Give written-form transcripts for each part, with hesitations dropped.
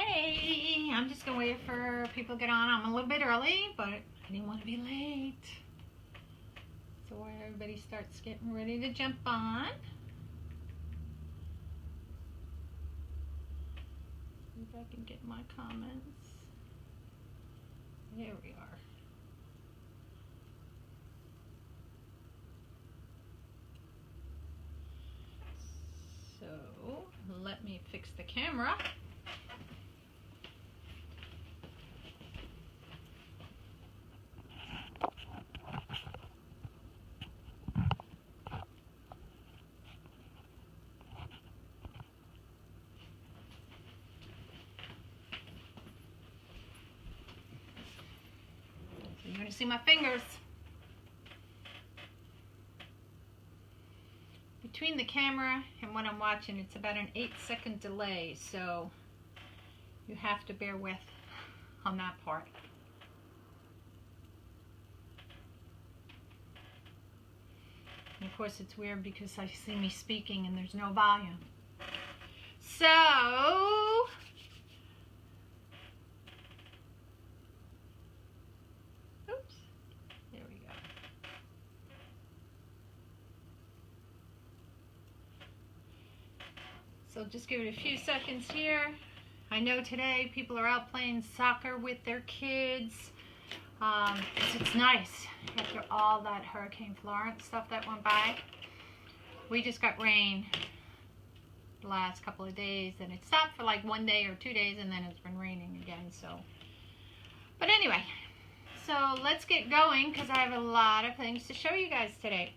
Hey, I'm just gonna wait for people to get on. I'm a little bit early, but I didn't want to be late. So while everybody starts getting ready to jump on. See if I can get my comments. There we are. So let me fix the camera. You're going to see my fingers. Between the camera and what I'm watching, it's about an 8-second delay, so you have to bear with on that part. And of course it's weird because I see me speaking and there's no volume. So So just give it a few seconds here. I know today people are out playing soccer with their kids. It's nice after all that Hurricane Florence stuff that went by. We just got rain the last couple of days, and it stopped for like 1 day or 2 days, and then it's been raining again. So, but anyway, so let's get going because I have a lot of things to show you guys today.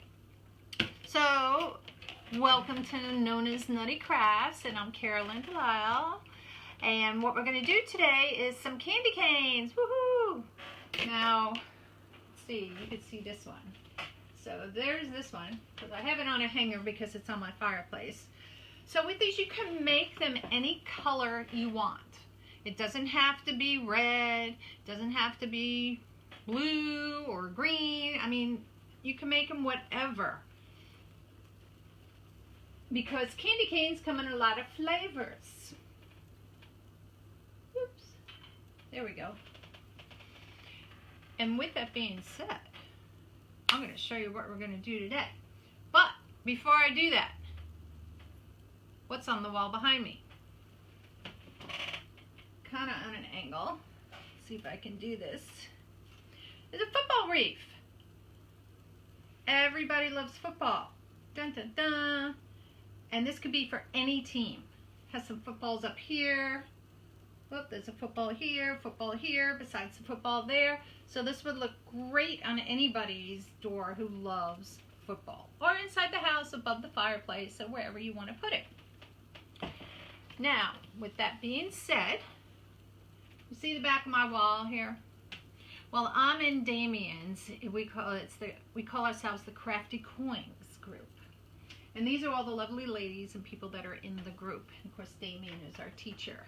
So welcome to nonnasnuttykrafts, and I'm Carolynne. And what we're going to do today is some candy canes. Woohoo! Now, let's see, you can see this one. So there's this one, because I have it on a hanger because it's on my fireplace. So with these, you can make them any color you want. It doesn't have to be red, it doesn't have to be blue or green. I mean, you can make them whatever. Because candy canes come in a lot of flavors. Oops. There we go. And with that being said, I'm going to show you what we're going to do today. But before I do that, what's on the wall behind me? Kind of on an angle. Let's see if I can do this. There's a football reef. Everybody loves football. Dun dun dun. And this could be for any team. Has some footballs up here. Oh, there's a football here, besides the football there. So this would look great on anybody's door who loves football. Or inside the house, above the fireplace, or wherever you want to put it. Now, with that being said, you see the back of my wall here? Well, I'm in Damien's. We call ourselves the Crafty Coins group. And these are all the lovely ladies and people that are in the group. And of course, Damien is our teacher.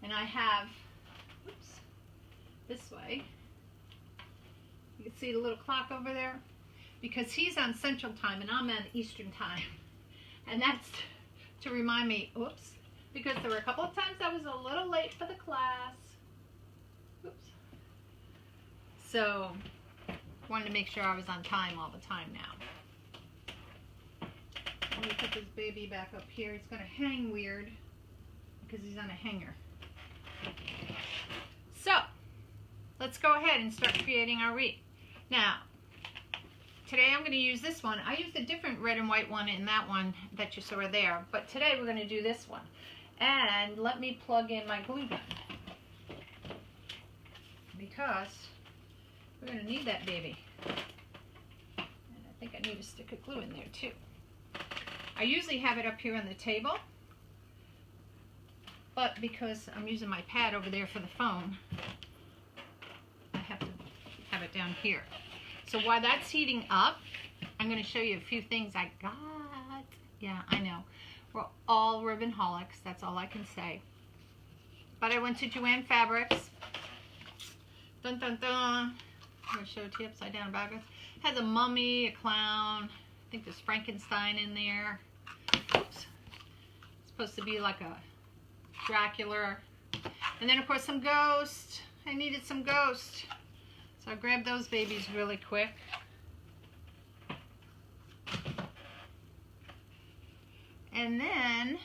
And I have, oops, this way. You can see the little clock over there. Because he's on Central Time and I'm on Eastern Time. And that's to remind me, oops, because there were a couple of times I was a little late for the class. Oops. So, wanted to make sure I was on time all the time now. Let me put this baby back up here. It's going to hang weird because he's on a hanger. So, let's go ahead and start creating our wreath. Now, today I'm going to use this one. I used a different red and white one in that one that you saw there. But today we're going to do this one. And let me plug in my glue gun. Because we're going to need that baby. And I think I need a stick of glue in there too. I usually have it up here on the table, but because I'm using my pad over there for the phone, I have to have it down here. So while that's heating up, I'm going to show you a few things I got. Yeah, I know. We're all ribbon-holics, that's all I can say. But I went to Joann Fabrics. Dun dun dun. I'm going to show it to you upside down backwards. Has a mummy, a clown. I think there's Frankenstein in there. Oops. It's supposed to be like a Dracula. And then of course some ghost. I needed some ghost. So I grabbed those babies really quick. And then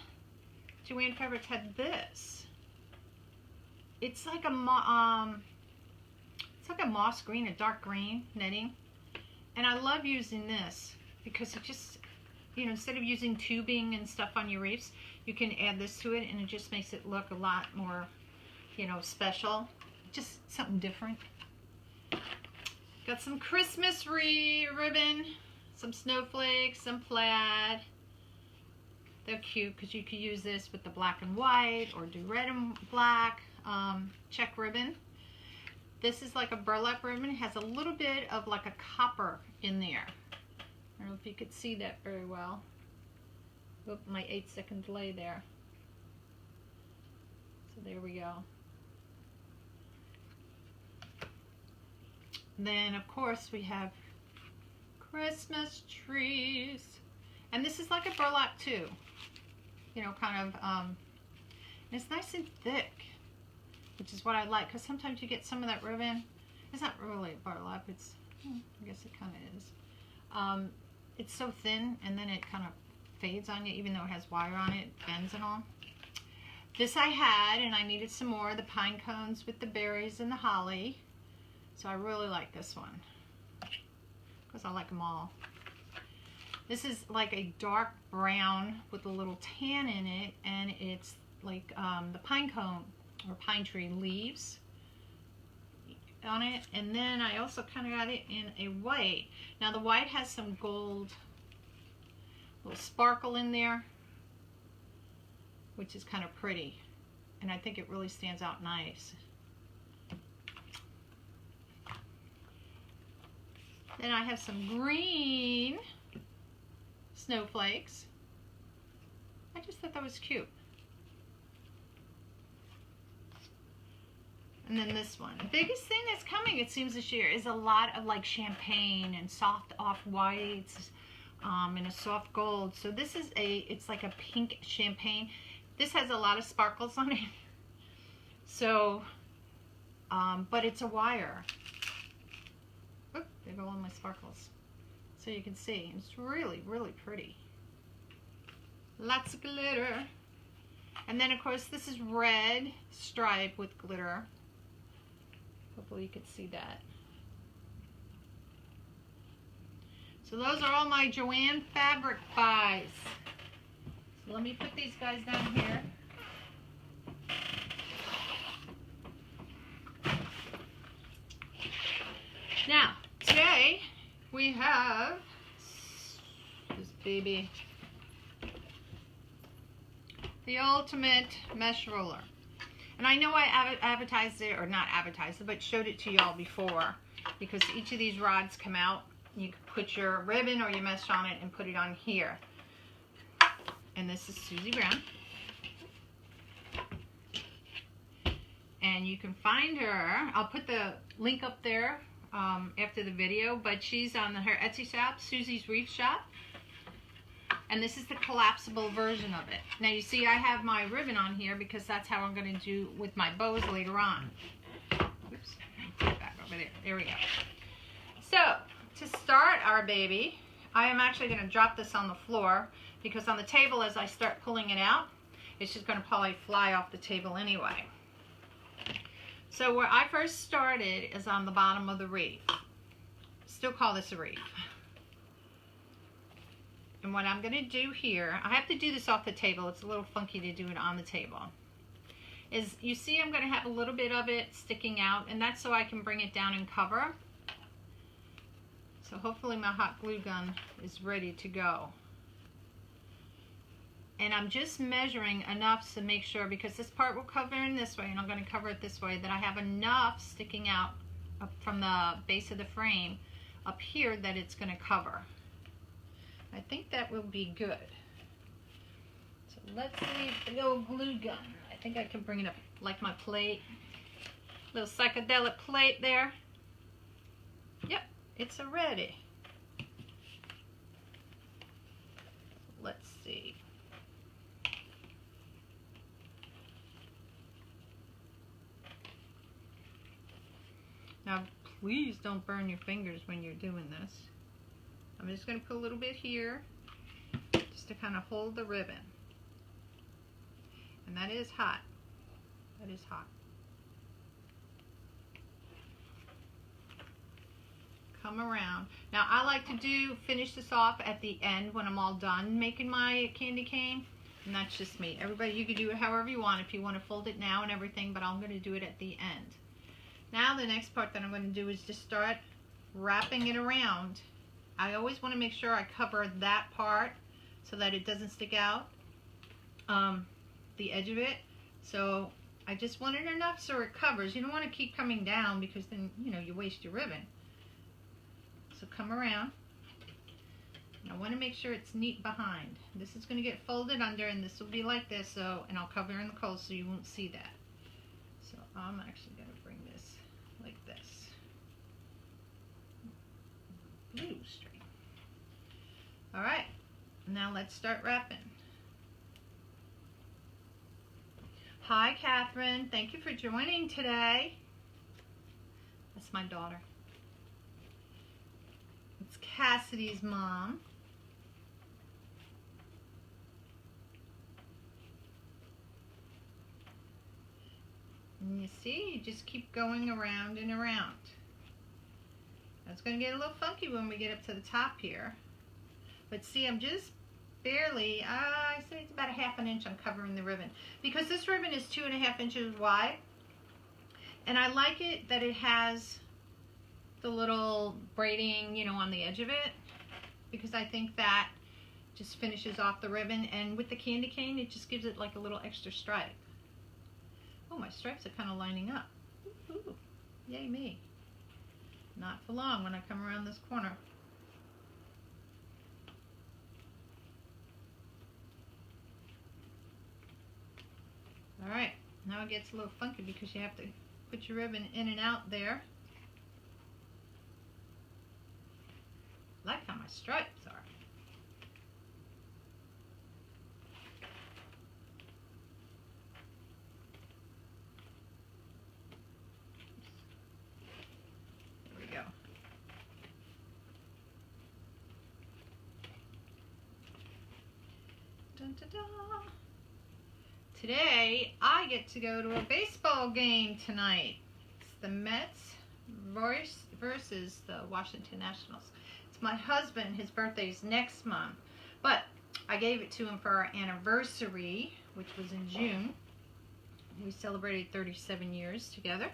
Joann Fabrics had this. It's like a moss green, a dark green netting. And I love using this because it just, you know, instead of using tubing and stuff on your reefs, you can add this to it and it just makes it look a lot more, you know, special. Just something different. Got some Christmas ribbon, some snowflakes, some plaid. They're cute because you could use this with the black and white or do red and black check ribbon. This is like a burlap ribbon. It has a little bit of like a copper in there. I don't know if you could see that very well. Oop, my 8-second delay there. So there we go. Then of course we have Christmas trees. And this is like a burlap too. You know, kind of, and it's nice and thick, which is what I like, because sometimes you get some of that ribbon. It's not really a burlap, it's, I guess it kind of is. It's so thin, and then it kind of fades on you, even though it has wire on it, bends and all. This I had, and I needed some more, the pine cones with the berries and the holly. So I really like this one, because I like them all. This is like a dark brown with a little tan in it, and it's like the pine cone or pine tree leaves on it. And then I also kind of got it in a white. Now the white has some gold, little sparkle in there, which is kind of pretty, and I think it really stands out nice. Then I have some green snowflakes. I just thought that was cute. And then this one. The biggest thing that's coming, it seems, this year is a lot of like champagne and soft off-whites and a soft gold. So this is it's like a pink champagne. This has a lot of sparkles on it. So, but it's a wire. Oop, there go all my sparkles. So you can see, it's really, really pretty. Lots of glitter. And then of course this is red stripe with glitter. Hopefully you can see that. So those are all my Joann fabric buys. So let me put these guys down here. Now, today we have this baby, the ultimate mesh roller. And I know I advertised it, or not advertised it, but showed it to y'all before, because each of these rods come out. You can put your ribbon or your mesh on it and put it on here. And this is Susie Brown. And you can find her. I'll put the link up there after the video, but she's on her Etsy shop, Susie's Reef Shop. And this is the collapsible version of it. Now you see I have my ribbon on here because that's how I'm going to do with my bows later on. Oops, put it back over there. There we go. So, to start our baby, I am actually going to drop this on the floor because on the table, as I start pulling it out, it's just going to probably fly off the table anyway. So where I first started is on the bottom of the reef. Still call this a reef. And what I'm going to do here, I have to do this off the table. It's a little funky to do it on the table. Is you see I'm going to have a little bit of it sticking out, and that's so I can bring it down and cover. So hopefully my hot glue gun is ready to go. And I'm just measuring enough to make sure, because this part will cover in this way, and I'm going to cover it this way, that I have enough sticking out up from the base of the frame up here that it's going to cover. I think that will be good. So let's leave the little glue gun. I think I can bring it up like my plate. Little psychedelic plate there. Yep, it's ready. Let's see. Please don't burn your fingers when you're doing this. I'm just going to put a little bit here just to kind of hold the ribbon. And that is hot. That is hot. Come around. Now I like to finish this off at the end when I'm all done making my candy cane. And that's just me. Everybody, you can do it however you want if you want to fold it now and everything, but I'm going to do it at the end. Now the next part that I'm going to do is just start wrapping it around. I always want to make sure I cover that part so that it doesn't stick out, the edge of it. So I just want it enough so it covers. You don't want to keep coming down because then, you know, you waste your ribbon. So come around. And I want to make sure it's neat behind. This is going to get folded under, and this will be like this, so, and I'll cover in the cold so you won't see that. So I'm actually going to bring this like this. Blue string. Alright, now let's start wrapping. Hi Catherine, thank you for joining today. That's my daughter. It's Cassidy's mom. And you see, you just keep going around and around. It's going to get a little funky when we get up to the top here. But see, I'm just barely, I say it's about a ½ inch I'm covering the ribbon. Because this ribbon is 2½ inches wide. And I like it that it has the little braiding, you know, on the edge of it. Because I think that just finishes off the ribbon. And with the candy cane, it just gives it like a little extra stripe. Oh, my stripes are kind of lining up. Ooh, yay me. Not for long when I come around this corner. Alright, now it gets a little funky because you have to put your ribbon in and out there. I like how my stripes are. Dun, dun, dun. Today, I get to go to a baseball game tonight. It's the Mets versus the Washington Nationals. It's my husband. His birthday's next month. But I gave it to him for our anniversary, which was in June. We celebrated 37 years together.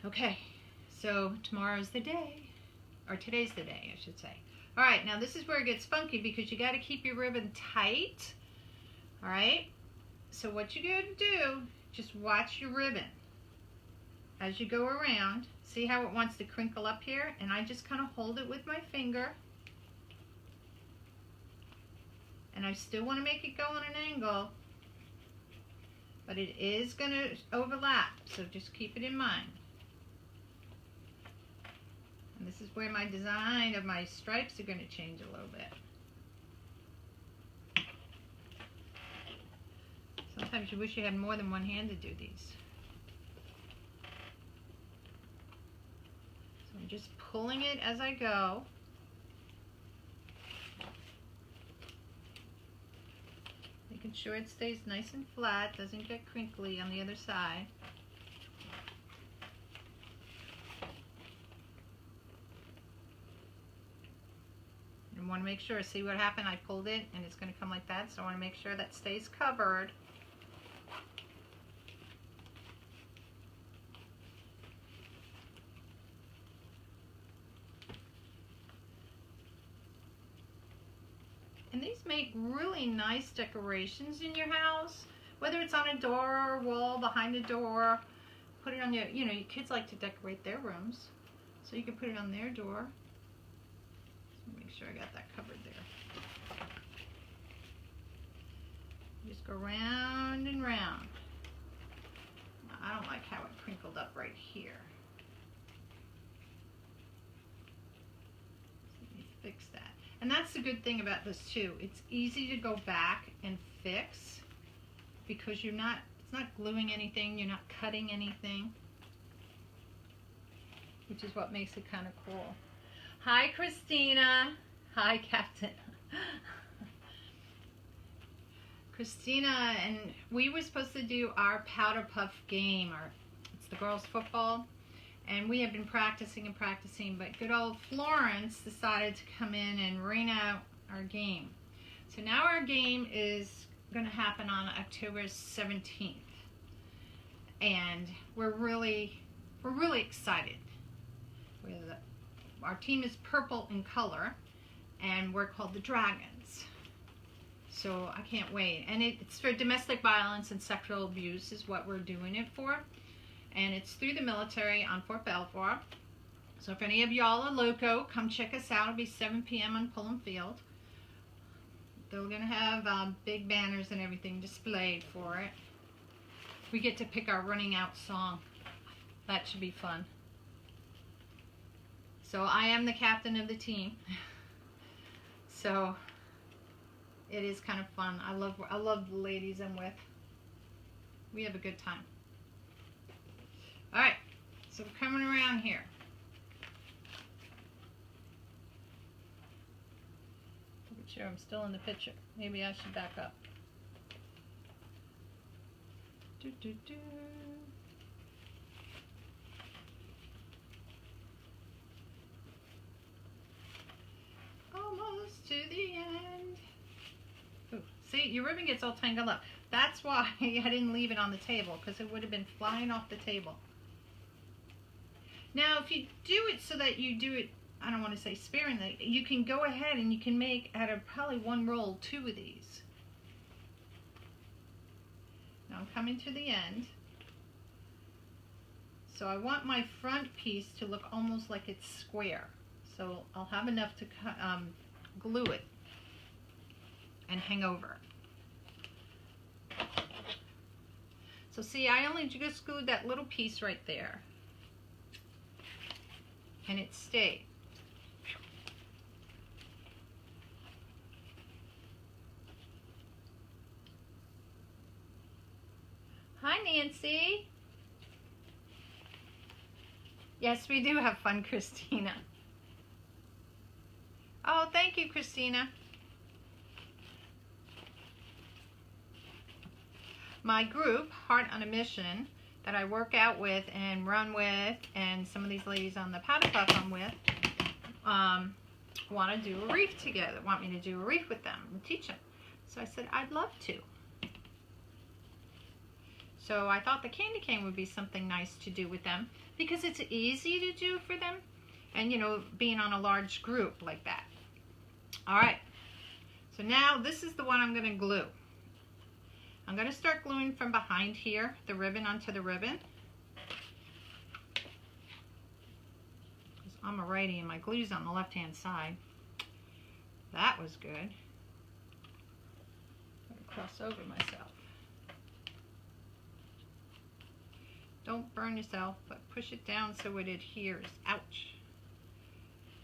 Okay, so tomorrow's the day. Or today's the day, I should say. Alright, now this is where it gets funky because you got to keep your ribbon tight. Alright, so what you got to do, just watch your ribbon as you go around. See how it wants to crinkle up here? And I just kind of hold it with my finger. And I still want to make it go on an angle. But it is going to overlap, so just keep it in mind. And this is where my design of my stripes are going to change a little bit. Sometimes you wish you had more than one hand to do these. So I'm just pulling it as I go. Making sure it stays nice and flat, doesn't get crinkly on the other side. I want to make sure, see what happened? I pulled it and it's going to come like that, so I want to make sure that stays covered. And these make really nice decorations in your house, whether it's on a door or wall, behind a door. Put it on your, you know, your kids like to decorate their rooms, so you can put it on their door. Make sure I got that covered there. Just go round and round. Now, I don't like how it crinkled up right here. So let me fix that. And that's the good thing about this too. It's easy to go back and fix because it's not gluing anything, you're not cutting anything. which is what makes it kind of cool. Hi, Christina. Hi, Captain. Christina, and we were supposed to do our powder puff game, or it's the girls' football, and we have been practicing and practicing, but good old Florence decided to come in and rain out our game. So now our game is going to happen on October 17th, and we're really excited. Our team is purple in color, and we're called the Dragons. So I can't wait. And it's for domestic violence and sexual abuse is what we're doing it for. And it's through the military on Fort Belvoir. So if any of y'all are loco, come check us out. It'll be 7 p.m. on Pullum Field. They're going to have big banners and everything displayed for it. We get to pick our running out song. That should be fun. So I am the captain of the team. So it is kind of fun. I love the ladies I'm with. We have a good time. All right, so we're coming around here. Look at you, I'm still in the picture. Maybe I should back up. Do, do, do. Almost to the end. Ooh, see, your ribbon gets all tangled up. That's why I didn't leave it on the table, because it would have been flying off the table. Now, if you do it so that you do it, I don't want to say sparingly, you can go ahead and you can make, out of probably one roll, 2 of these. Now I'm coming to the end. So I want my front piece to look almost like it's square. So I'll have enough to glue it and hang over. So see, I only just glued that little piece right there. And it stayed. Hi, Nancy. Yes, we do have fun, Christina. Oh, thank you, Christina. My group, Heart on a Mission, that I work out with and run with, and some of these ladies on the powder puff I'm with, want to do a reef together, want me to do a reef with them and teach them. So I said, I'd love to. So I thought the candy cane would be something nice to do with them, because it's easy to do for them, and you know, being on a large group like that. All right, so now this is the one I'm going to glue. I'm going to start gluing from behind here, the ribbon onto the ribbon. I'm a righty and my glue's on the left hand side. That was good. I'm going to cross over myself. Don't burn yourself, but push it down so it adheres. Ouch.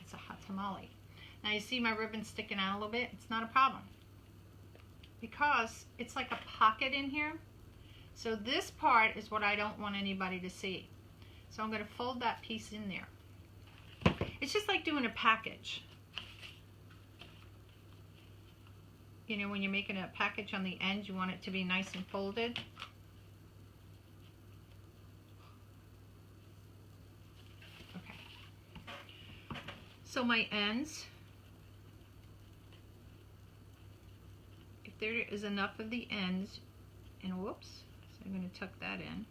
It's a hot tamale. Now you see my ribbon sticking out a little bit? It's not a problem, because it's like a pocket in here. So this part is what I don't want anybody to see. So I'm going to fold that piece in there. It's just like doing a package. You know, when you're making a package on the end, you want it to be nice and folded. Okay. So my ends, if there is enough of the ends, and whoops, so I'm going to tuck that in.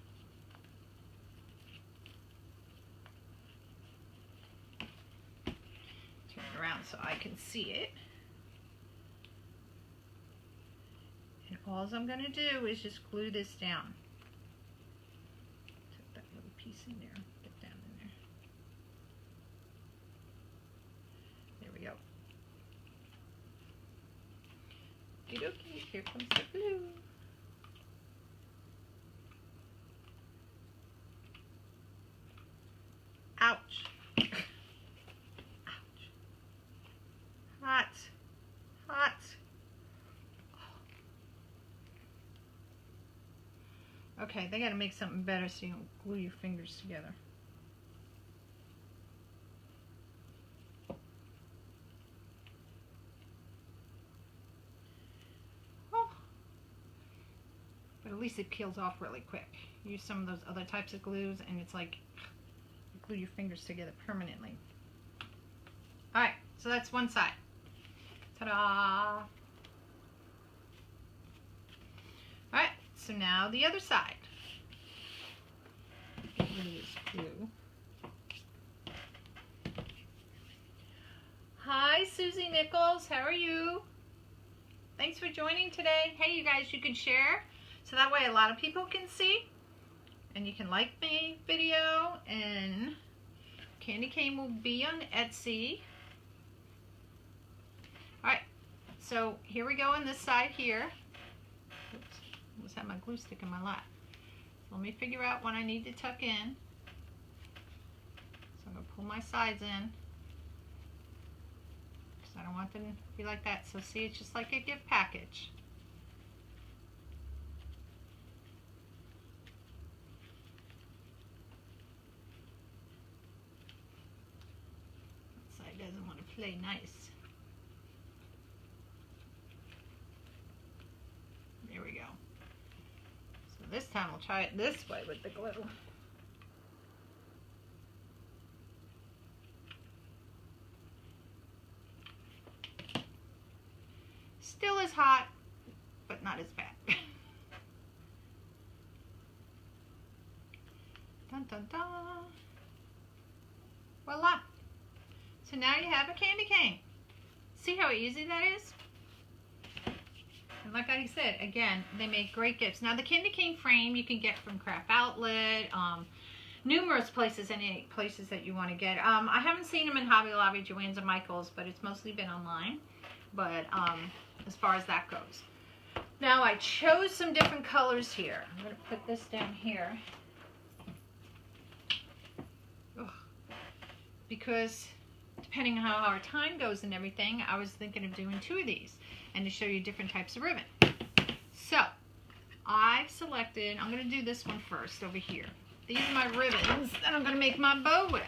Turn it around so I can see it. And all I'm going to do is just glue this down. Tuck that little piece in there, get down in there. There we go. Okie dokie, here comes the glue. Ouch. Ouch. Hot. Hot. Okay, they gotta make something better so you don't glue your fingers together. least it peels off really quick. Use some of those other types of glues and it's like you glue your fingers together permanently. Alright, so that's one side. Ta-da! Alright, so now the other side. Get rid of this glue. Hi, Susie Nichols. How are you? Thanks for joining today. Hey, you guys, you can share so that way a lot of people can see. And you can like my video. And candy cane will be on Etsy. Alright, so here we go on this side here. Oops, I almost had my glue stick in my lap. So let me figure out what I need to tuck in. So I'm going to pull my sides in. I don't want them to be like that. So see, it's just like a gift package. That side doesn't want to play nice. There we go. So this time we'll try it this way with the glue. Still is hot, but not as bad. Dun dun dun. Voila. So now you have a candy cane. See how easy that is? And like I said, again, they make great gifts. Now the candy cane frame you can get from Craft Outlet, numerous places, any places that you want to get. I haven't seen them in Hobby Lobby, Joann's, and Michael's, but it's mostly been online. But as far as that goes. Now I chose some different colors here. I'm going to put this down here. Ugh. Because depending on how our time goes and everything, I was thinking of doing 2 of these and to show you different types of ribbon. So I've selected, I'm going to do this one first over here. These are my ribbons that I'm going to make my bow with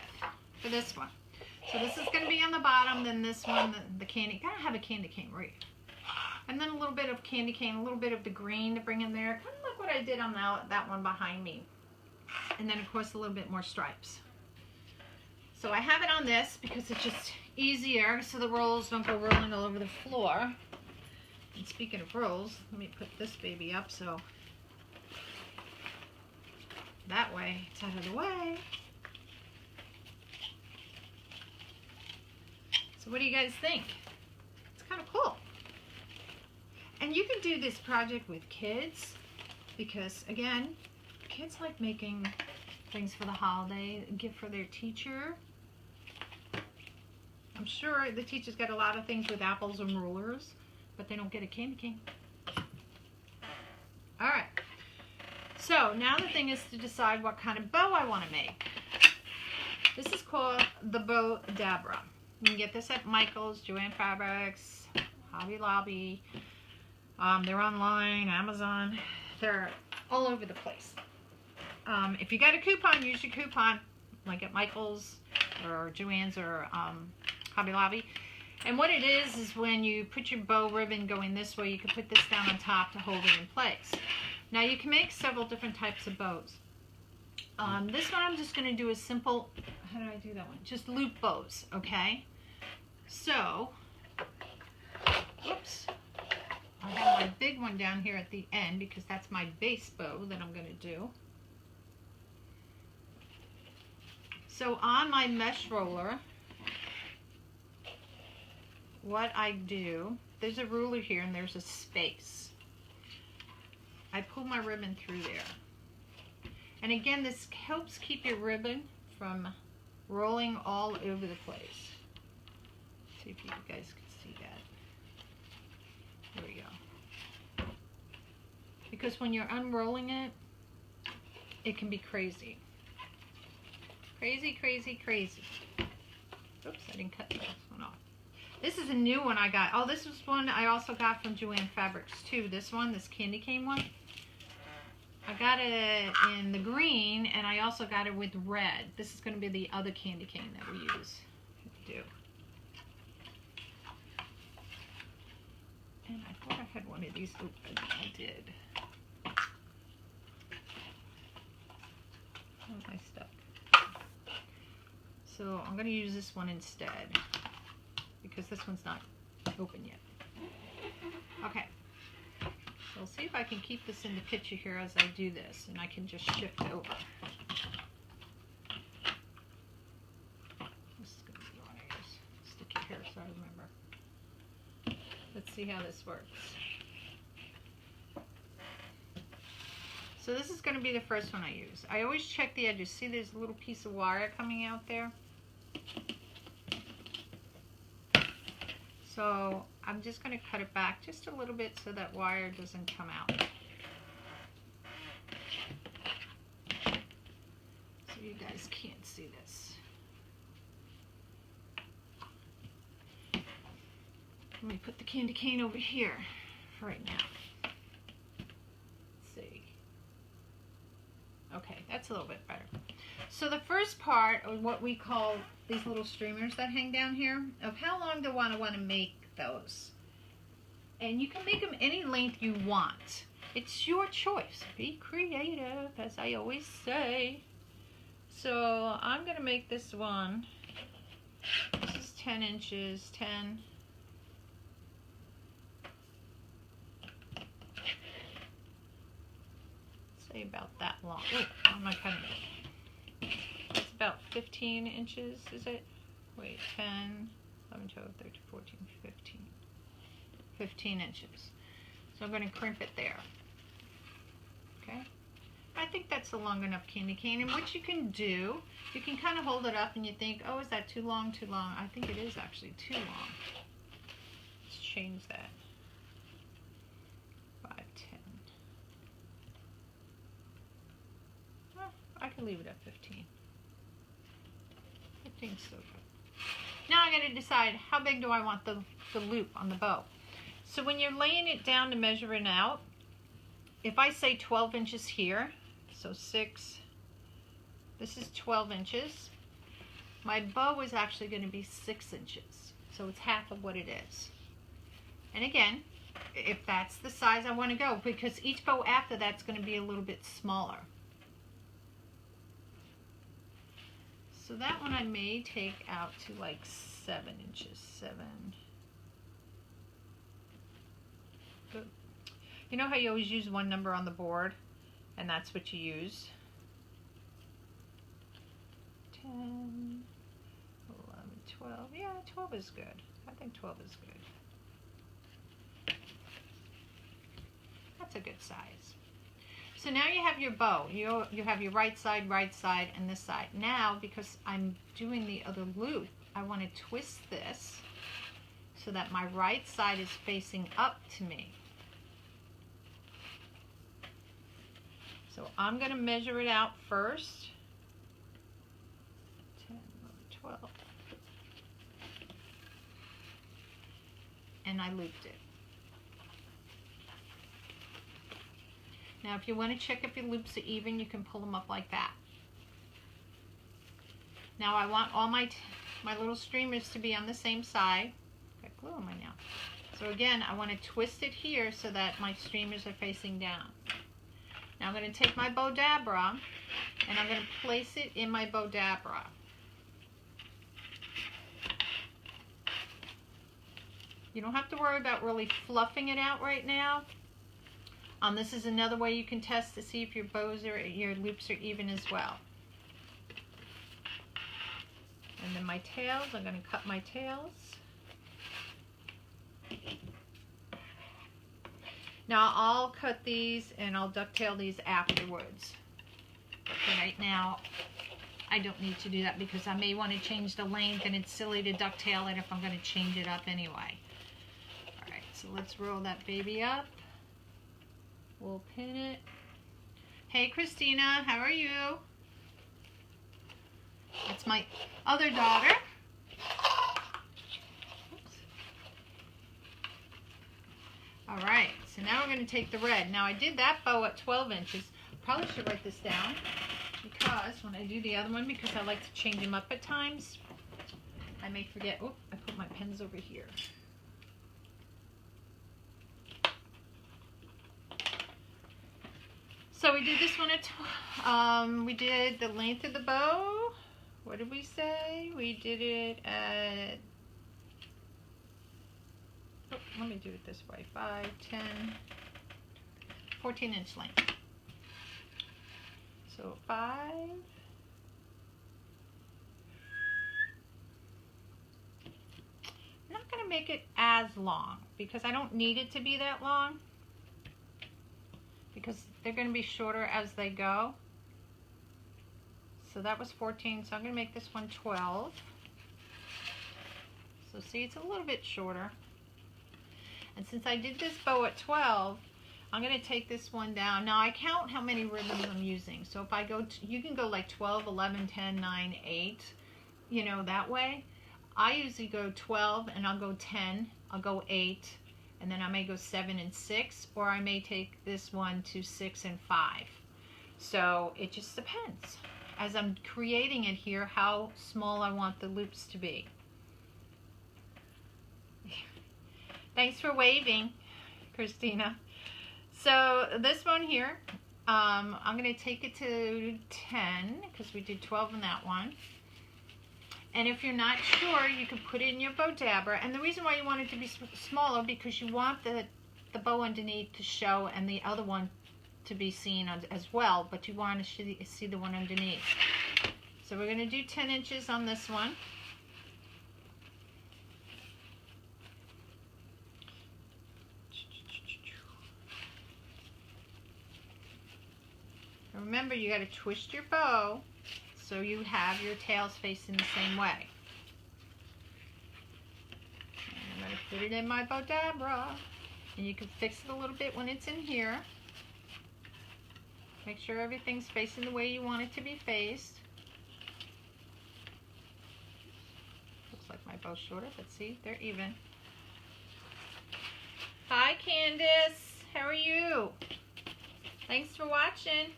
for this one. So this is going to be on the bottom, then this one, the candy, gotta have a candy cane wreath. And then a little bit of candy cane, a little bit of the green to bring in there. Kind of like what I did on that one behind me. And then of course a little bit more stripes. So I have it on this because it's just easier so the rolls don't go rolling all over the floor. And speaking of rolls, let me put this baby up so that way it's out of the way. So what do you guys think? It's kind of cool. And you can do this project with kids because, again, kids like making things for the holiday, a gift for their teacher. I'm sure the teacher's got a lot of things with apples and rulers, but they don't get a candy cane. All right. So now the thing is to decide what kind of bow I want to make. This is called the Bowdabra. You can get this at Michael's, Joann Fabrics, Hobby Lobby. They're online, Amazon. They're all over the place. If you got a coupon, use your coupon, like at Michael's or Joann's or Hobby Lobby. And what it is when you put your bow ribbon going this way, you can put this down on top to hold it in place. Now you can make several different types of bows. This one I'm just going to do a simple, how did I do that one? Just loop bows, okay? So, whoops. I have my big one down here at the end because that's my base bow that I'm going to do. So on my mesh roller, what I do, there's a ruler here and there's a space. I pull my ribbon through there. And again, this helps keep your ribbon from rolling all over the place. See if you guys can see that. There we go. Because when you're unrolling it, it can be crazy. Crazy, crazy, crazy. Oops, I didn't cut this one off. This is a new one I got. Oh, this was one I also got from Joann Fabrics too. This one, this candy cane one. I got it in the green, and I also got it with red. This is going to be the other candy cane that we use. And I thought I had one of these. Oh, I did. So I'm going to use this one instead because this one's not open yet. Okay. So I'll see if I can keep this in the picture here as I do this, and I can just shift over. This is going to be one I use. Stick it here so I remember. Let's see how this works. So this is going to be the first one I use. I always check the edges. See, there's a little piece of wire coming out there. So I'm just going to cut it back just a little bit so that wire doesn't come out. So you guys can't see this. Let me put the candy cane over here for right now. Let's see. Okay, that's a little bit better. So the first part of what we call these little streamers that hang down here, of how long do I want to make those. And you can make them any length you want. It's your choice. Be creative, as I always say. So I'm going to make this one. This is 10 inches, 10. Say about that long. Oh, I'm not cutting it. It's about 15 inches, is it? Wait, 10, 11, 12, 13, 14, 15. 15 inches. So I'm going to crimp it there. Okay? I think that's a long enough candy cane. And what you can do, you can kind of hold it up and you think, oh, is that too long, too long? I think it is actually too long. Let's change that. 5, 10. Well, I can leave it at 15. 15 is so good. Now I got to decide how big do I want the loop on the bow. So when you're laying it down to measure it out, if I say 12 inches here, so 6, this is 12 inches, my bow is actually going to be 6 inches. So it's half of what it is. And again, if that's the size I want to go, because each bow after that's going to be a little bit smaller. So that one I may take out to like 7 inches. 7. Good. You know how you always use one number on the board, and that's what you use? 10, 11, 12. Yeah, 12 is good. I think 12 is good. That's a good size. So now you have your bow. You have your right side, and this side. Now, because I'm doing the other loop, I want to twist this so that my right side is facing up to me. So I'm going to measure it out first. 10, 11, 12. And I looped it. Now if you want to check if your loops are even, you can pull them up like that. Now I want all my little streamers to be on the same side. Got glue on my nail. So again, I want to twist it here so that my streamers are facing down. Now I'm going to take my Bowdabra and I'm going to place it in my Bowdabra. You don't have to worry about really fluffing it out right now. This is another way you can test to see if your your loops are even as well. And then my tails, I'm going to cut my tails. Now I'll cut these and I'll ducktail these afterwards. But right now, I don't need to do that because I may want to change the length and it's silly to ducktail it if I'm going to change it up anyway. Alright, so let's roll that baby up. We'll pin it. Hey Christina, how are you? That's my other daughter. Alright, so now we're going to take the red. Now I did that bow at 12 inches. Probably should write this down because when I do the other one, because I like to change them up at times, I may forget. Oh, I put my pens over here. So we did this one at, we did the length of the bow what did we say? We did it at, oh, let me do it this way, 5, 10, 14-inch length. So 5, I'm not going to make it as long because I don't need it to be that long because they're going to be shorter as they go. So that was 14, so I'm going to make this one 12. So see, it's a little bit shorter. And since I did this bow at 12, I'm going to take this one down. Now I count how many ribbons I'm using. So if I go, you can go like 12, 11, 10, 9, 8, you know, that way. I usually go 12 and I'll go 10, I'll go 8, and then I may go 7 and 6, or I may take this one to 6 and 5. So it just depends. As I'm creating it here, how small I want the loops to be. Thanks for waving, Christina. So this one here, I'm going to take it to 10 because we did 12 in that one. And if you're not sure, you can put it in your Bowdabra. And the reason why you want it to be smaller because you want the bow underneath to show and the other one to be seen as well, but you want to see the one underneath. So we're going to do 10 inches on this one. And remember, you got to twist your bow so you have your tails facing the same way. And I'm going to put it in my Bowdabra, and you can fix it a little bit when it's in here. Make sure everything's facing the way you want it to be faced. Looks like my bow's shorter, but see, they're even. Hi, Candace. How are you? Thanks for watching.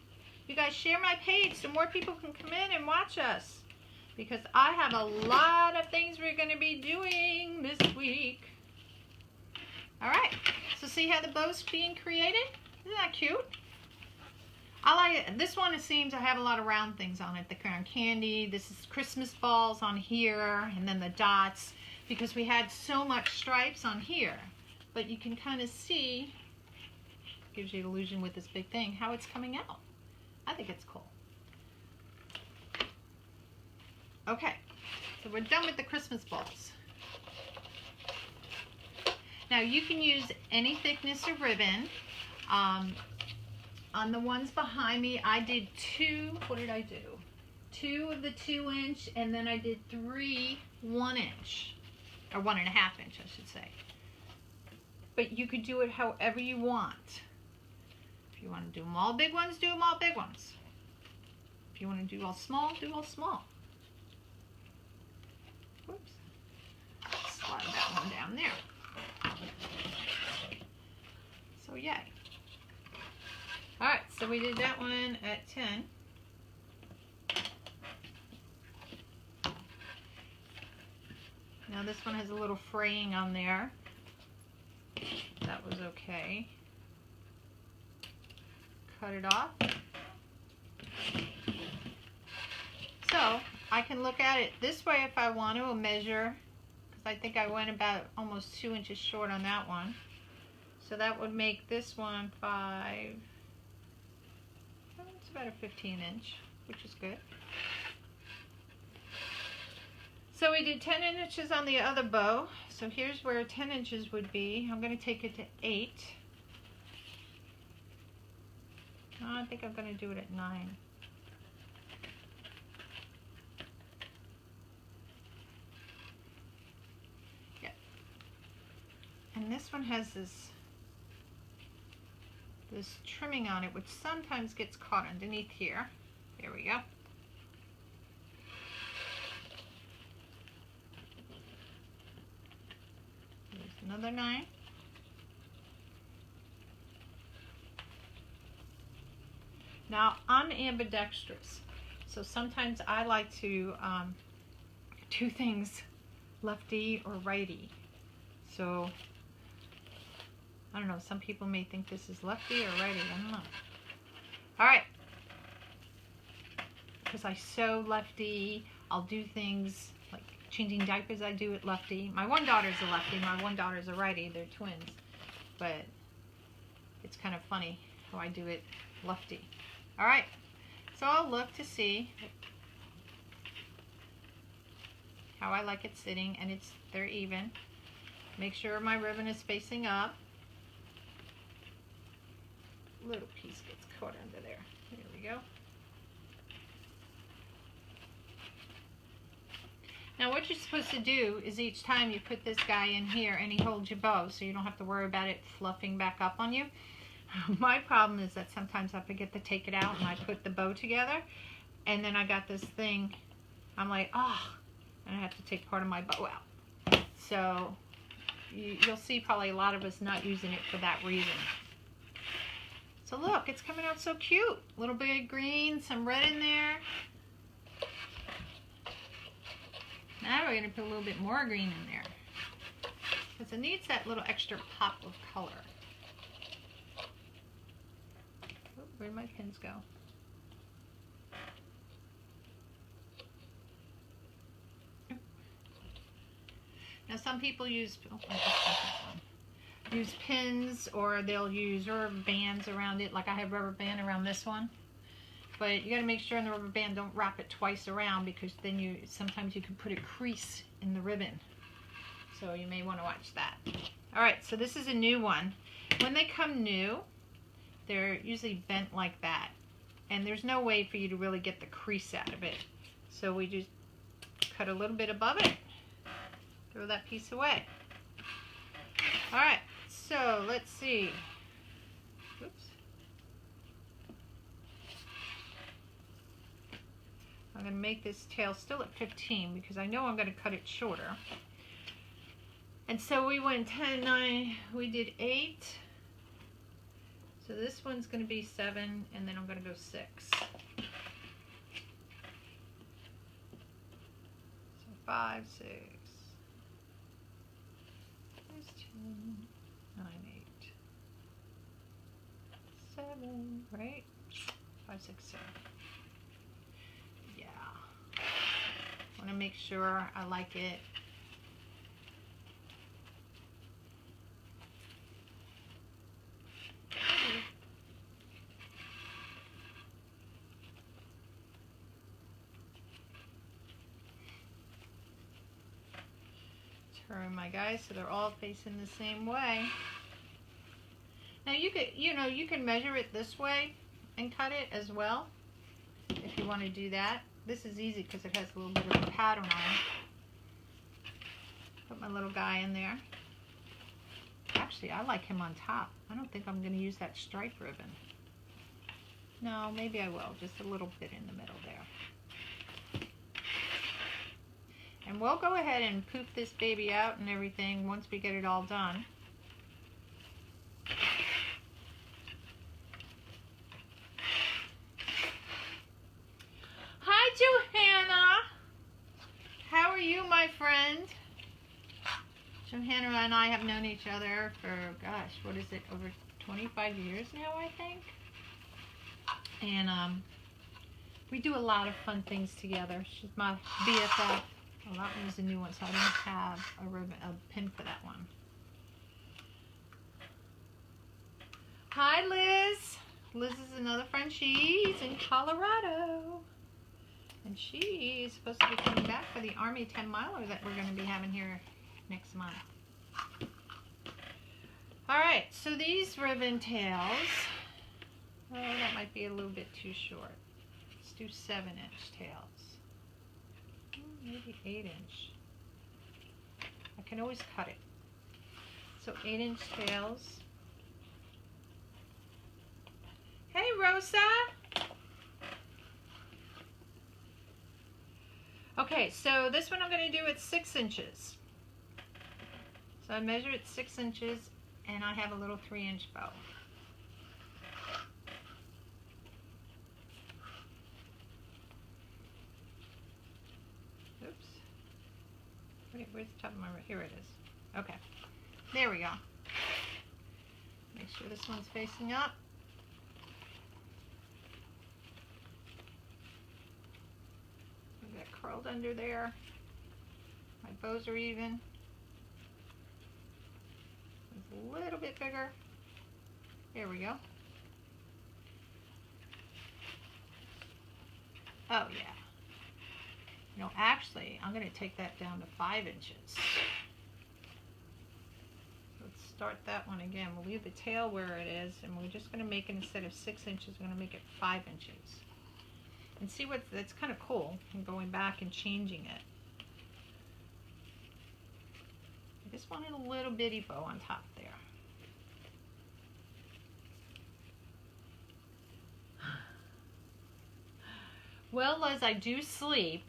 You guys share my page so more people can come in and watch us, because I have a lot of things we're going to be doing this week. All right, so see how the bow's being created? Isn't that cute? I like it. This one, it seems I have a lot of round things on it. The crown candy, this is Christmas balls on here, and then the dots, because we had so much stripes on here. But you can kind of see, gives you an illusion with this big thing, how it's coming out. I think it's cool. Okay, so we're done with the Christmas balls. Now you can use any thickness of ribbon. On the ones behind me, I did 2, what did I do? 2 of the 2-inch, and then I did 3 1-inch, or 1.5 inch, I should say. But you could do it however you want. If you want to do them all big ones, do them all big ones. If you want to do all small, do all small. Whoops. Slide that one down there. So yay. Alright, so we did that one at 10. Now this one has a little fraying on there. That was okay. Cut it off. So I can look at it this way if I want to measure, because I think I went about almost 2 inches short on that one. So that would make this one 5. It's about a 15-inch, which is good. So we did 10 inches on the other bow. So here's where 10 inches would be. I'm going to take it to 8. I think I'm going to do it at 9. Yeah. And this one has this trimming on it, which sometimes gets caught underneath here. There we go. There's another 9. Now, I'm ambidextrous, so sometimes I like to do things lefty or righty. So I don't know, some people may think this is lefty or righty, I don't know. Alright, because I sew lefty, I'll do things like changing diapers. I do it lefty. My one daughter's a lefty. My one daughter's a righty. They're twins. But it's kind of funny how I do it lefty. All right. So I'll look to see how I like it sitting, and they're even. Make sure my ribbon is facing up. Little piece gets caught under there. There we go. Now what you're supposed to do is each time you put this guy in here and he holds your bow, so you don't have to worry about it fluffing back up on you. My problem is that sometimes I forget to take it out and I put the bow together, and then I got this thing, I'm like, oh, and I have to take part of my bow out. So you'll see probably a lot of us not using it for that reason. So look, it's coming out so cute. A little bit of green, some red in there. Now we're going to put a little bit more green in there, because it needs that little extra pop of color. Oh, where'd my pins go? Now some people use, use pins, or they'll use rubber bands around it. Like I have rubber band around this one. But you got to make sure in the rubber band don't wrap it twice around, because then sometimes you can put a crease in the ribbon. So you may want to watch that. All right, so this is a new one. When they come new, they're usually bent like that. And there's no way for you to really get the crease out of it. So we just cut a little bit above it. Throw that piece away. All right, so let's see. Oops. I'm going to make this tail still at 15 because I know I'm going to cut it shorter. And so we went 10, 9, we did 8. So this one's going to be 7, and then I'm going to go 6. So 5, 6. There's 10, 9, 8. 7, right? 5, 6, 7. I want to make sure I like it. Turn my guys so they're all facing the same way. Now you could, you can measure it this way and cut it as well if you want to do that. This is easy because it has a little bit of a pattern on it. Put my little guy in there. Actually, I like him on top. I don't think I'm going to use that stripe ribbon. No, maybe I will. Just a little bit in the middle there. And we'll go ahead and poof this baby out and everything once we get it all done. Johanna, how are you, my friend? Johanna and I have known each other for, gosh, what is it, over 25 years now, I think. And we do a lot of fun things together. She's my BFF. Well, that one was a new one, so I didn't have a pin for that one. Hi, Liz. Liz is another friend. She's in Colorado. And she is supposed to be coming back for the Army 10-miler that we're going to be having here next month. Alright, so these ribbon tails, oh, that might be a little bit too short. Let's do 7-inch tails. Maybe 8-inch. I can always cut it. So 8-inch tails. Hey, Rosa! Okay, so this one I'm going to do at 6 inches. So I measure it 6 inches, and I have a little 3-inch bow. Oops. Wait, where's the top of my, here it is. Okay, there we go. Make sure this one's facing up. Curled under there. My bows are even. It's a little bit bigger. There we go. Oh yeah. You know, actually, I'm going to take that down to 5 inches. Let's start that one again. We'll leave the tail where it is, and we're just going to make it, instead of 6 inches, we're going to make it 5 inches. And see what, that's kind of cool, and going back and changing it. I just wanted a little bitty bow on top there. Well, as I do sleep,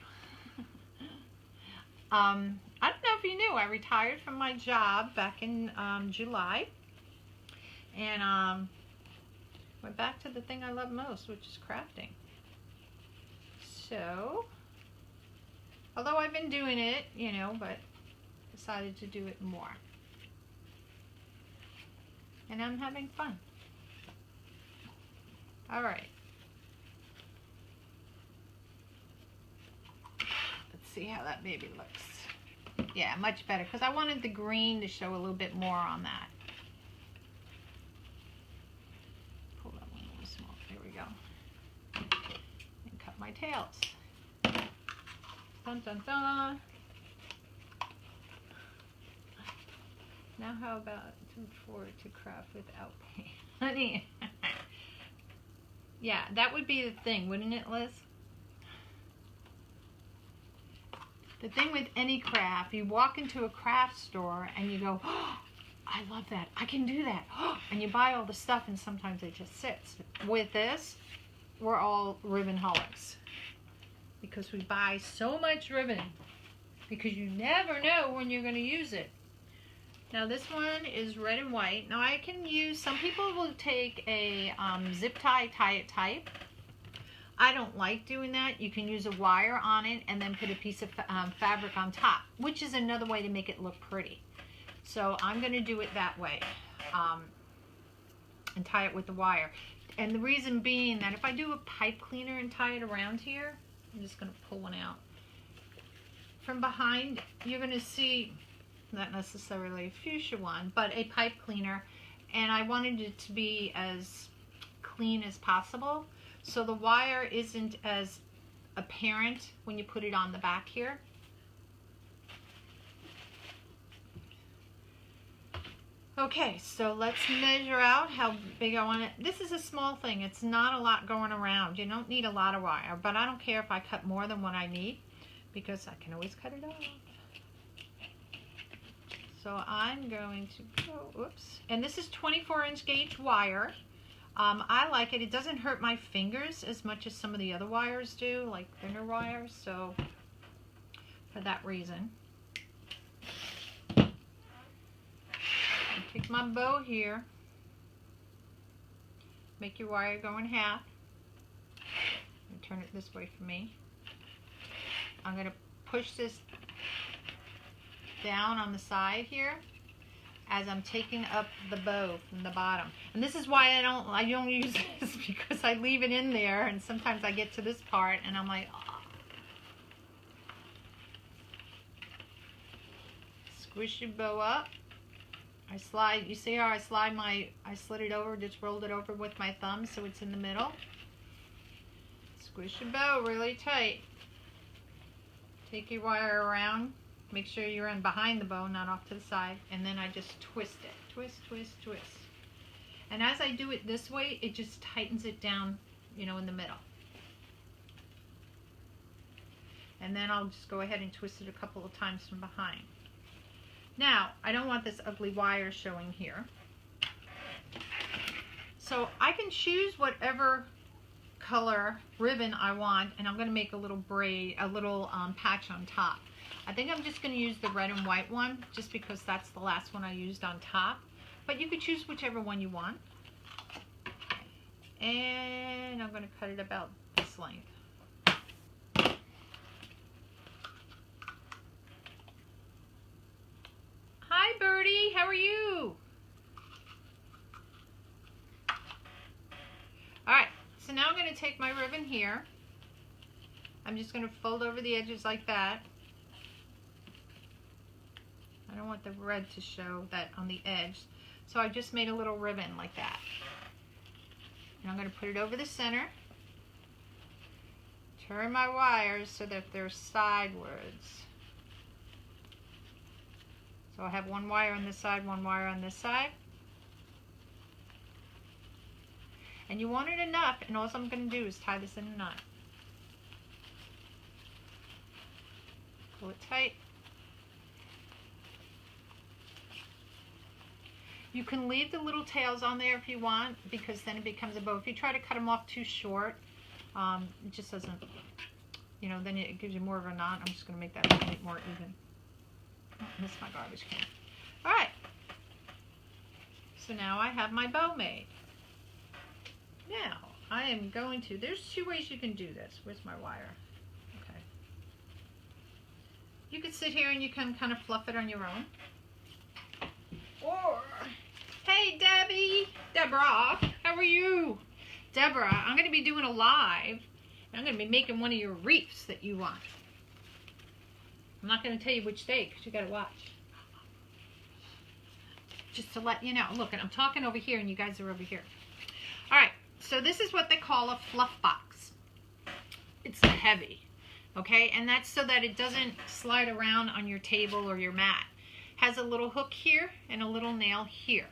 I don't know if you knew, I retired from my job back in July, and went back to the thing I love most, which is crafting. So, although I've been doing it, you know, but decided to do it more. And I'm having fun. All right. Let's see how that baby looks. Yeah, much better, because I wanted the green to show a little bit more on that. Pull that one a little small. There we go. And cut my tails. Dun dun dun. Now how about to afford to craft without pain? Honey. Yeah, that would be the thing, wouldn't it, Liz? The thing with any craft, you walk into a craft store and you go, oh, I love that, I can do that. And you buy all the stuff and sometimes it just sits. With this, we're all ribbon holics. Because we buy so much ribbon. Because you never know when you're going to use it. Now this one is red and white. Now I can use, some people will take a zip tie it tight. I don't like doing that. You can use a wire on it and then put a piece of fabric on top, which is another way to make it look pretty. So I'm going to do it that way and tie it with the wire. And the reason being that if I do a pipe cleaner and tie it around here, I'm just going to pull one out. From behind, you're going to see, not necessarily a fuchsia one, but a pipe cleaner. And I wanted it to be as clean as possible. So the wire isn't as apparent when you put it on the back here. Okay, so let's measure out how big I want it. This is a small thing. It's not a lot going around. You don't need a lot of wire, but I don't care if I cut more than what I need because I can always cut it off. So I'm going to go, oops. And this is 24-inch gauge wire. I like it. It doesn't hurt my fingers as much as some of the other wires do, like thinner wires. So for that reason, I take my bow here, make your wire go in half, and turn it this way for me. I'm going to push this down on the side here as I'm taking up the bow from the bottom. And this is why I don't use this, because I leave it in there and sometimes I get to this part and I'm like, oh. Squish your bow up. I slide, you see how I slid it over, just rolled it over with my thumb so it's in the middle. Squish your bow really tight. Take your wire around. Make sure you're in behind the bow, not off to the side. And then I just twist it. Twist, twist, twist. And as I do it this way, it just tightens it down, you know, in the middle. And then I'll just go ahead and twist it a couple of times from behind. Now, I don't want this ugly wire showing here. So I can choose whatever color ribbon I want, and I'm going to make a little braid, a little patch on top. I think I'm just going to use the red and white one, just because that's the last one I used on top. But you can choose whichever one you want. And I'm going to cut it about this length. Hi, Birdie. How are you? All right. So now I'm going to take my ribbon here. I'm just going to fold over the edges like that. I don't want the red to show that on the edge. So I just made a little ribbon like that. And I'm going to put it over the center. Turn my wires so that they're sidewards. So I have one wire on this side, one wire on this side. And you want it enough, and all I'm going to do is tie this in a knot. Pull it tight. You can leave the little tails on there if you want, because then it becomes a bow. If you try to cut them off too short, it just doesn't, you know, then it gives you more of a knot. I'm just going to make that a little bit more even. Oh, I missed my garbage can. All right. So now I have my bow made. Now, I am going to, there's two ways you can do this. Where's my wire? Okay. You could sit here and you can kind of fluff it on your own. Or, hey Deborah, how are you? Deborah, I'm going to be doing a live, and I'm going to be making one of your reefs that you want. I'm not going to tell you which day, because you got to watch. Just to let you know. Look, I'm talking over here, and you guys are over here. All right, so this is what they call a fluff box. It's heavy, okay? And that's so that it doesn't slide around on your table or your mat. Has a little hook here and a little nail here.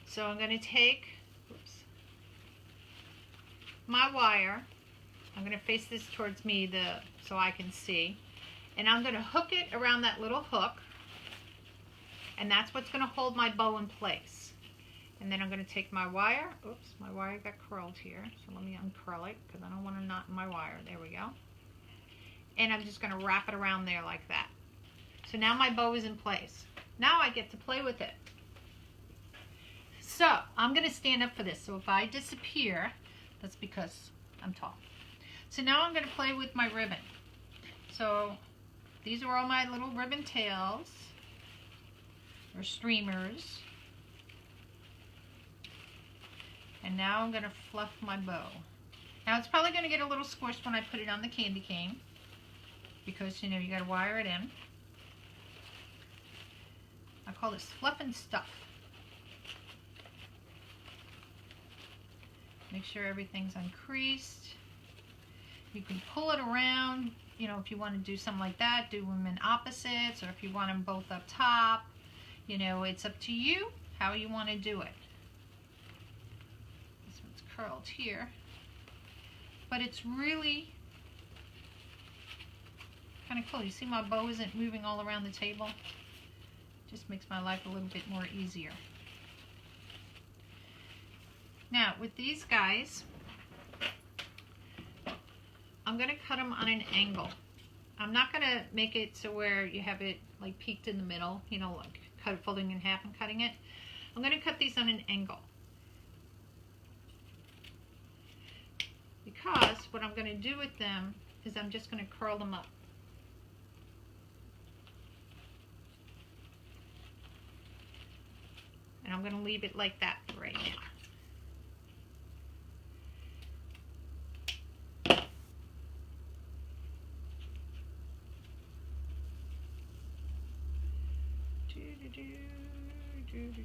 So I'm going to take my wire. I'm going to face this towards me so I can see. And I'm going to hook it around that little hook. And that's what's going to hold my bow in place. And then I'm going to take my wire. Oops, my wire got curled here. So let me uncurl it because I don't want a knot in my wire. There we go. And I'm just going to wrap it around there like that. So now my bow is in place. Now I get to play with it. So I'm going to stand up for this. So if I disappear, that's because I'm tall. So now I'm going to play with my ribbon. So these are all my little ribbon tails or streamers. And now I'm going to fluff my bow. Now it's probably going to get a little squished when I put it on the candy cane, because you know you got to wire it in. I call this fluff and stuff. Make sure everything's uncreased. You can pull it around, you know, if you want to do something like that, do them in opposites, or if you want them both up top. You know, it's up to you how you want to do it. This one's curled here. But it's really kind of cool. You see my bow isn't moving all around the table? Just makes my life a little bit more easier. Now, with these guys, I'm going to cut them on an angle. I'm not going to make it so where you have it like peaked in the middle, you know, like folding in half and cutting it. I'm going to cut these on an angle. Because what I'm going to do with them is I'm just going to curl them up. And I'm going to leave it like that for right now.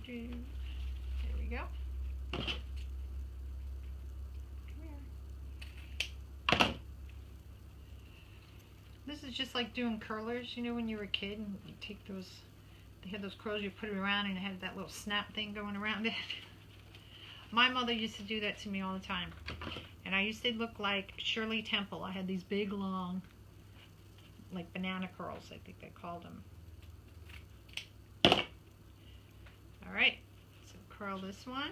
There we go. Come here. This is just like doing curlers, you know, when you were a kid and you take those, they had those curls, you put it around and it had that little snap thing going around it. My mother used to do that to me all the time. And I used to look like Shirley Temple. I had these big, long, like banana curls, I think they called them. Alright, so curl this one.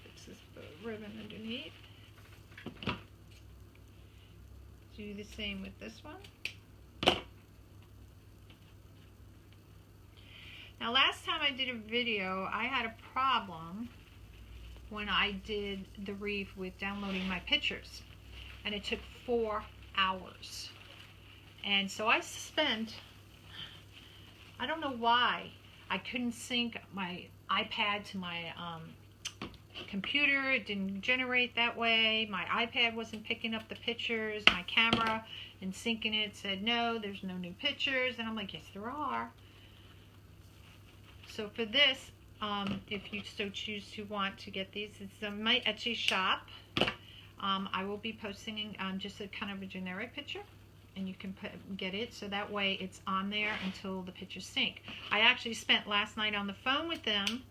Fix this ribbon underneath. Do the same with this one. Now last time I did a video, I had a problem when I did the reef with downloading my pictures. And it took 4 hours. And so I spent, I don't know why, I couldn't sync my iPad to my computer. It didn't generate that way. My iPad wasn't picking up the pictures. My camera and syncing it said no, there's no new pictures. And I'm like, yes, there are. So for this, if you so choose to want to get these, it's my Etsy shop. I will be posting just a kind of a generic picture, and you can get it so that way it's on there until the pictures sync. I actually spent last night on the phone with them.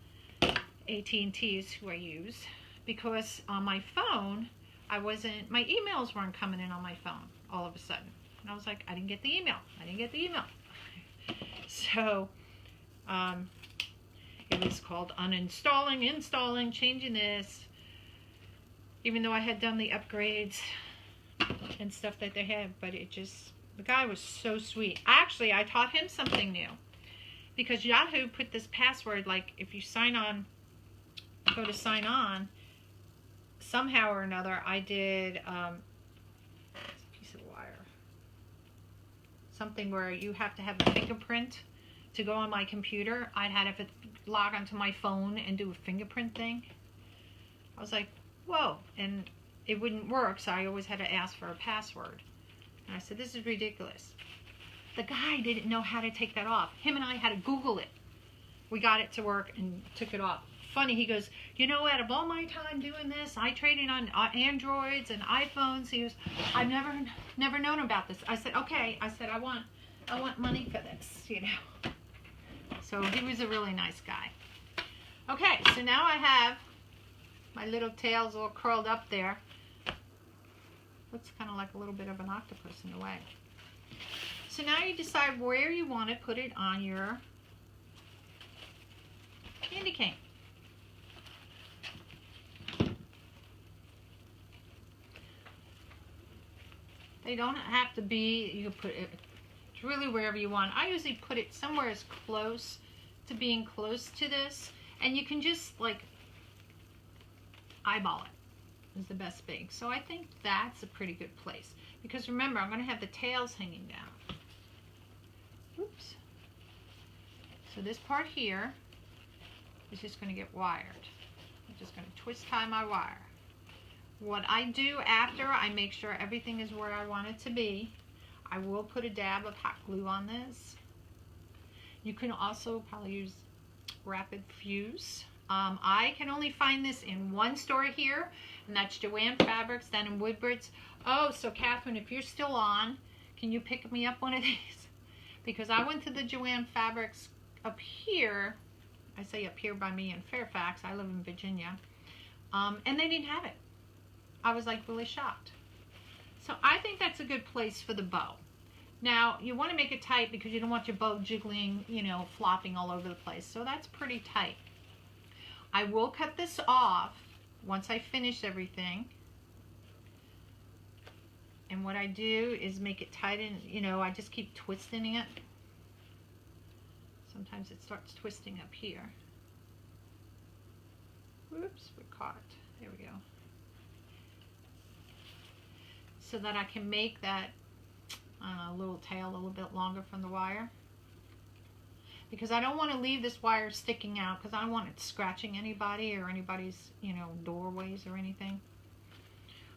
AT&T is who I use, because on my phone my emails weren't coming in on my phone all of a sudden, and I was like, I didn't get the email. So it was called uninstalling, installing, changing this, even though I had done the upgrades and stuff that they have. But the guy was so sweet. Actually, I taught him something new, because Yahoo put this password, like if you go to sign on, somehow or another I did a piece of wire, something where you have to have a fingerprint to go on my computer. I'd had to log onto my phone and do a fingerprint thing. I was like, whoa, and it wouldn't work, so I always had to ask for a password. And I said, this is ridiculous. The guy didn't know how to take that off. Him and I had to Google it. We got it to work and took it off. Funny, he goes, you know, out of all my time doing this, I traded on Androids and iPhones. He goes, I've never known about this. I said, okay. I said, I want money for this, you know. So he was a really nice guy. Okay, so now I have my little tails all curled up there. Looks kind of like a little bit of an octopus in a way. So now you decide where you want to put it on your candy cane. They don't have to be, you can put it, it's really wherever you want. I usually put it somewhere as close to being close to this, and you can just like eyeball it is the best thing. So I think that's a pretty good place, because remember, I'm going to have the tails hanging down. Oops. So this part here is just going to get wired. I'm just going to twist tie my wire. What I do after I make sure everything is where I want it to be, I will put a dab of hot glue on this. You can also probably use Rapid Fuse. I can only find this in one store here, and that's Joann Fabrics down in Woodbridge. Oh, so Catherine, if you're still on, can you pick me up one of these? Because I went to the Joann Fabrics up here. I say up here by me in Fairfax. I live in Virginia. And they didn't have it. I was like really shocked. So I think that's a good place for the bow. Now, you want to make it tight because you don't want your bow jiggling, you know, flopping all over the place. So that's pretty tight. I will cut this off once I finish everything. And what I do is make it tight, and, you know, I just keep twisting it. Sometimes it starts twisting up here. Whoops, we're caught. There we go. So that I can make that little tail a little bit longer from the wire. Because I don't want to leave this wire sticking out, because I don't want it scratching anybody or anybody's, you know, doorways or anything.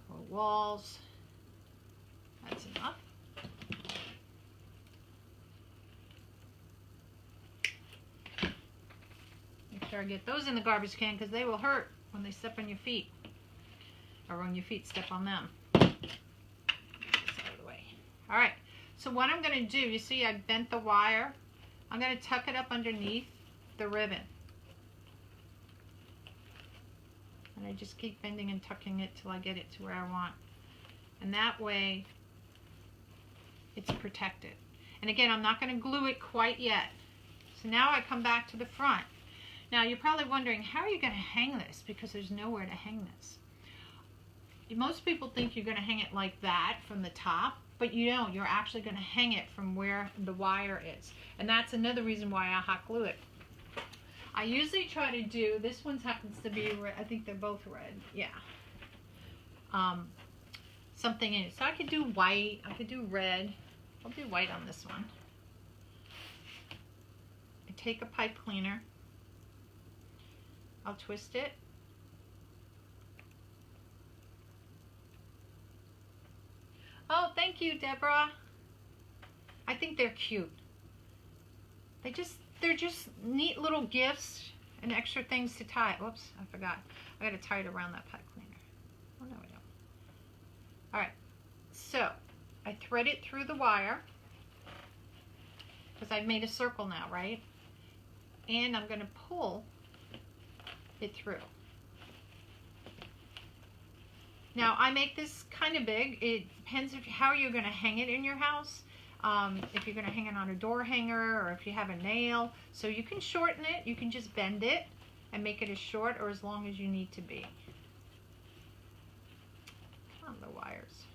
Or walls. That's enough. Make sure I get those in the garbage can, because they will hurt when they step on your feet. Or when your feet step on them. Alright, so what I'm going to do, you see I bent the wire. I'm going to tuck it up underneath the ribbon. And I just keep bending and tucking it till I get it to where I want. And that way, it's protected. And again, I'm not going to glue it quite yet. So now I come back to the front. Now you're probably wondering, how are you going to hang this? Because there's nowhere to hang this. Most people think you're going to hang it like that from the top. But you don't. You're actually going to hang it from where the wire is. And that's another reason why I hot glue it. I usually try to do, this one happens to be red. I think they're both red. Yeah. Something in it. So I could do white. I could do red. I'll do white on this one. I take a pipe cleaner. I'll twist it. Oh, thank you, Deborah. I think they're cute. They're just neat little gifts and extra things to tie. Whoops, I forgot. I gotta tie it around that pipe cleaner. Oh no, I don't. All right, so I thread it through the wire because I've made a circle now, right? And I'm gonna pull it through. Now I make this kind of big. It depends how you're gonna hang it in your house. If you're going to hang it on a door hanger or if you have a nail. So you can shorten it, you can just bend it and make it as short or as long as you need to be. Come on, the wires.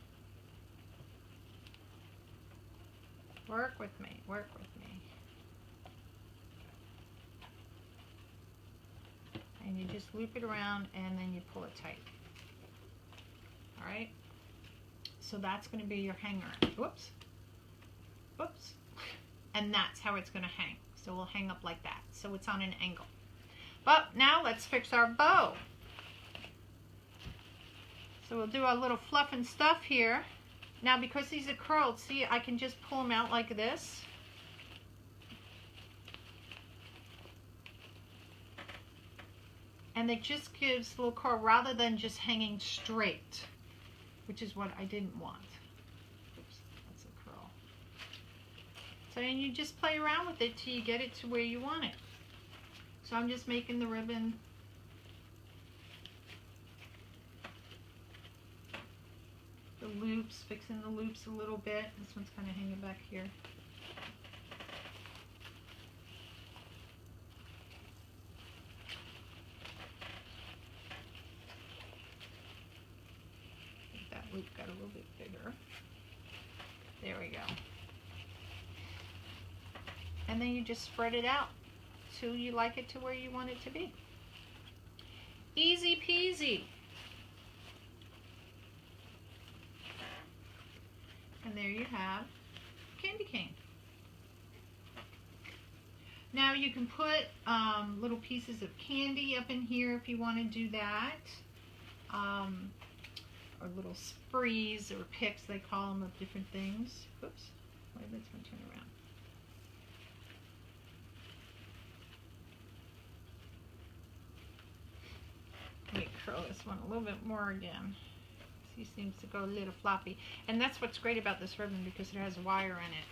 Work with me, work with me. And you just loop it around and then you pull it tight. All right? So that's going to be your hanger. Whoops. Whoops. And that's how it's going to hang. So we'll hang up like that. So it's on an angle. But now let's fix our bow. So we'll do our little fluff and stuff here. Now because these are curled, see, I can just pull them out like this. And it just gives a little curl rather than just hanging straight, which is what I didn't want. And you just play around with it till you get it to where you want it. So I'm just making the ribbon. The loops, fixing the loops a little bit. This one's kind of hanging back here. I think that loop got a little bit bigger. There we go. And then you just spread it out till you like it to where you want it to be. Easy peasy. And there you have candy cane. Now you can put little pieces of candy up in here if you want to do that. Or little sprees or picks, they call them, of different things. Oops, wait, let's turn around. Let me curl this one a little bit more again. He seems to go a little floppy. And that's what's great about this ribbon, because it has wire in it.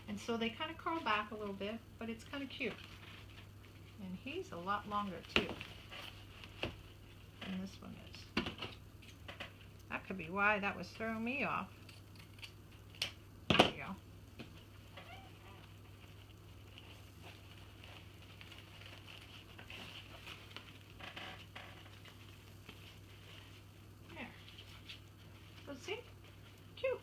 And so they kind of curl back a little bit, but it's kind of cute. And he's a lot longer too than this one is. That could be why that was throwing me off. There you go. See? Cute.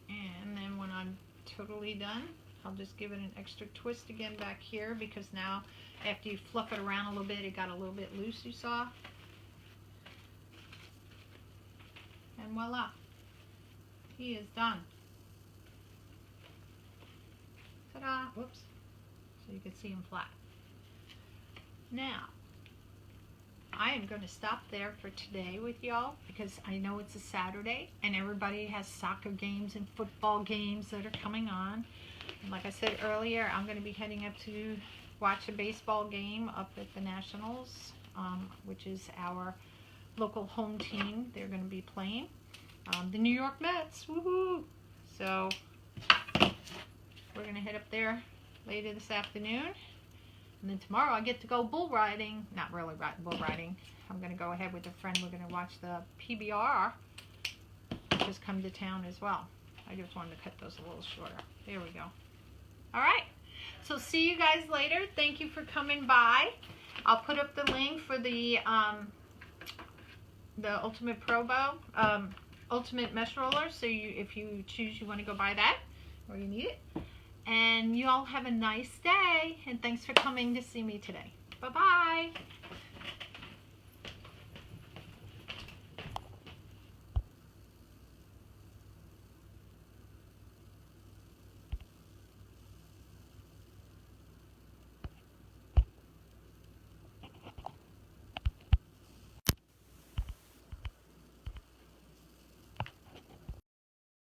And then when I'm totally done, I'll just give it an extra twist again back here, because now after you fluff it around a little bit, it got a little bit loose, you saw. And voila. He is done. Ta-da! Whoops. So you can see him flat. Now, I am going to stop there for today with y'all, because I know it's a Saturday and everybody has soccer games and football games that are coming on. And like I said earlier, I'm going to be heading up to watch a baseball game up at the Nationals, which is our local home team. They're going to be playing the New York Mets. Woohoo! So we're going to head up there later this afternoon. And then tomorrow I get to go bull riding. Not really bull riding. I'm going to go ahead with a friend. We're going to watch the PBR, which has come to town as well. I just wanted to cut those a little shorter. There we go. All right. So see you guys later. Thank you for coming by. I'll put up the link for the Ultimate Pro Bow, Ultimate Mesh Roller. So if you choose, you want to go buy that, or you need it. And you all have a nice day, and thanks for coming to see me today. Bye-bye.